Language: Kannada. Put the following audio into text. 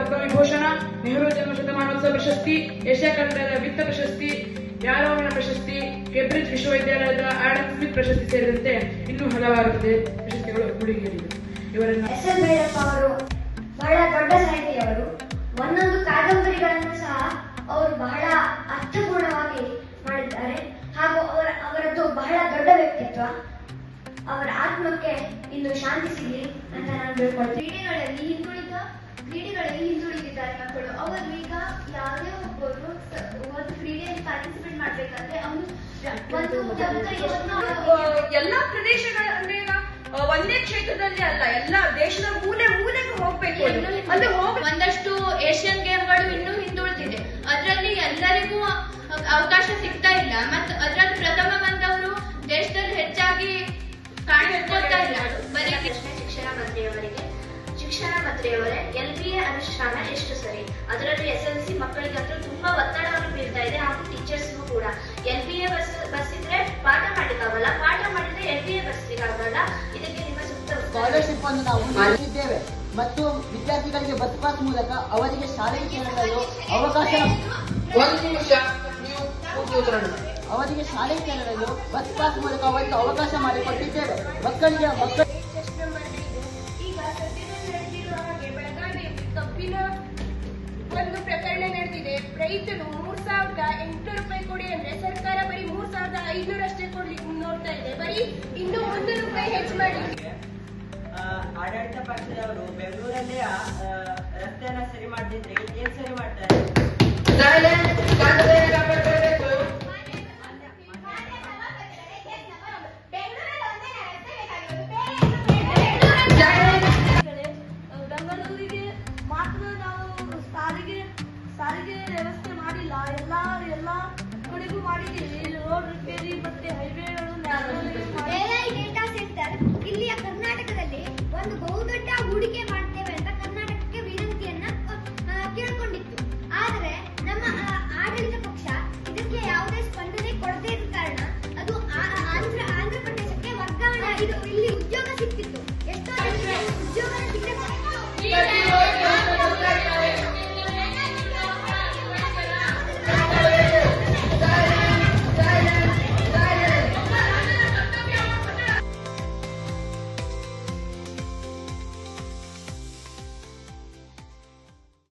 ಪದ್ಮ ವಿಭೂಷಣ, ನೆಹರು ಜನ್ಮ ಶತಮಾನೋತ್ಸವ ಪ್ರಶಸ್ತಿ, ಏಷ್ಯಾ ಖಂಡದ ವಿತ್ತ ಪ್ರಶಸ್ತಿ, ಯಾದವನ ಪ್ರಶಸ್ತಿ, ಕೇಂಬ್ರಿಡ್ಜ್ ವಿಶ್ವವಿದ್ಯಾಲಯದ ಆಡಮ್ ಸ್ಮಿತ್ ಪ್ರಶಸ್ತಿ ಸೇರಿದಂತೆ ಇನ್ನೂ ಹಲವಾರು ಪ್ರಶಸ್ತಿಗಳು ಮುಡಿಗೇರಿವೆ. ಇವರನ್ನು ಎಸ್.ಎಲ್. ಭೈರಪ್ಪ ಅವರು ಬಹಳ ದೊಡ್ಡ ಸಾಹಿತಿಯವರು. ಒಂದೊಂದು ಕಾದಂಬರಿಗಳನ್ನು ಸಹ ಅವರು ಬಹಳ ಅರ್ಥಪೂರ್ಣವಾಗಿ ಮಾಡಿದ್ದಾರೆ. ಹಾಗೂ ಅವರದ್ದು ಬಹಳ ದೊಡ್ಡ ವ್ಯಕ್ತಿತ್ವ. ಅವರ ಆತ್ಮಕ್ಕೆ ಇಂದು ಶಾಂತಿ ಸಿಗಲಿ ಅಂತ ನಾನು ಬೇಡ್ಕೊಳ್ತೀನಿ. ಕ್ರೀಡೆಗಳಲ್ಲಿ ಹಿಂದುಳಿದಿದ್ದಾರೆ ಮಕ್ಕಳು. ಅವರು ಈಗ ಯಾವುದೇ ಒಬ್ಬರು ಒಂದು ಕ್ರೀಡೆಯಲ್ಲಿ ಪಾರ್ಟಿಸಿಪೇಟ್ ಮಾಡ್ಬೇಕಂದ್ರೆ ಅವನು ಎಲ್ಲಾ ಪ್ರದೇಶಗಳನ್ನ ಒಂದೇ ಕ್ಷೇತ್ರದಲ್ಲಿ ಅಲ್ಲ, ಎಲ್ಲ ದೇಶದ ಮೂಲೆ ಮೂಲೆಗೂ ಹೋಗ್ಬೇಕು. ಅಲ್ಲಿ ಒಂದಷ್ಟು ಏಷ್ಯನ್ ಗೇಮ್ಗಳು ಇನ್ನೂ ಹಿಂದುಳಿದಿದೆ. ಅದರಲ್ಲಿ ಎಲ್ಲರಿಗೂ ಅವಕಾಶ ಸಿಗ್ತಾ ಇಲ್ಲ. ಮತ್ತು ಅದರಲ್ಲಿ ಪ್ರಥಮ ಬಂದವರು ದೇಶದಲ್ಲಿ ಹೆಚ್ಚಾಗಿ ಕಾಣಿಸ್ಕೊಳ್ತಾ ಇಲ್ಲ. ಬರೀ ಶಿಕ್ಷಣ ಮಂತ್ರಿಯವರೇ, LBA ಅನುಷ್ಠಾನ ಎಷ್ಟು ಸರಿ? ಅದರಲ್ಲೂ SLC ಮಕ್ಕಳಿಗಂತೂ ತುಂಬಾ ಒತ್ತಡವನ್ನು ಬೀರ್ತಾ ಇದೆ, ಹಾಗೂ ಟೀಚರ್ಸ್ಗೂ ಕೂಡ. LBA ಬಸ್ ಇದ್ರೆ ಪಾಠ ಮಾಡಿದಾಗಲ್ಲ, ಪಾಠ ಮಾಡಿದ್ರೆ LBA ಬಸ್ಸಿಗಾಗಲ್ಲ. ಇದಕ್ಕೆ ನಿಮ್ಮ ಸೂಕ್ತ ಸ್ಕಾಲರ್ಶಿಪ್ ಅನ್ನು ನಾವು ನೀಡುತ್ತಿದ್ದೇವೆ ಮತ್ತು ವಿದ್ಯಾರ್ಥಿಗಳಿಗೆ ಬಸ್ ಪಾಸ್ ಮೂಲಕ ಅವರಿಗೆ ಶಾಲೆಗೆ ಸೇರಲು ಅವಕಾಶ ಅವರಿಗೆ ಶಾಲೆಗೆ ಸೇರಲು ಬಸ್ ಪಾಸ್ ಮೂಲಕ ಅವರಿಗೆ ಅವಕಾಶ ಮಾಡಿಕೊಟ್ಟಿದ್ದೇವೆ. ಮಕ್ಕಳಿಗೆ ಈಗ ಸದ್ಯದಲ್ಲಿ ನಡೆದಿರುವ ಹಾಗೆ ಬೆಳಗಾವಿಯಲ್ಲಿ ಕಬ್ಬಿನ ಒಂದು ಪ್ರಕರಣ ನಡೆದಿದೆ. ರೈತರು 3,800 ರೂಪಾಯಿ ಕೊಡಿ ಅಂದ್ರೆ ಸರ್ಕಾರ ಬರೀ 3,500 ಅಷ್ಟೇ ಕೊಡ್ಲಿಕ್ಕೆ ನೋಡ್ತಾ ಇದೆ. ಬರೀ ಇನ್ನೂ 100 ರೂಪಾಯಿ ಹೆಚ್ಚು ಮಾಡಿ. ಆಡಳಿತ ಪಕ್ಷದವರು ಬೆಂಗಳೂರಲ್ಲಿ ರಸ್ತೆಯನ್ನ ಸರಿ ಮಾಡದಿದ್ರೆ ಏನ್ ಸರಿ ಮಾಡ್ತಾರೆ?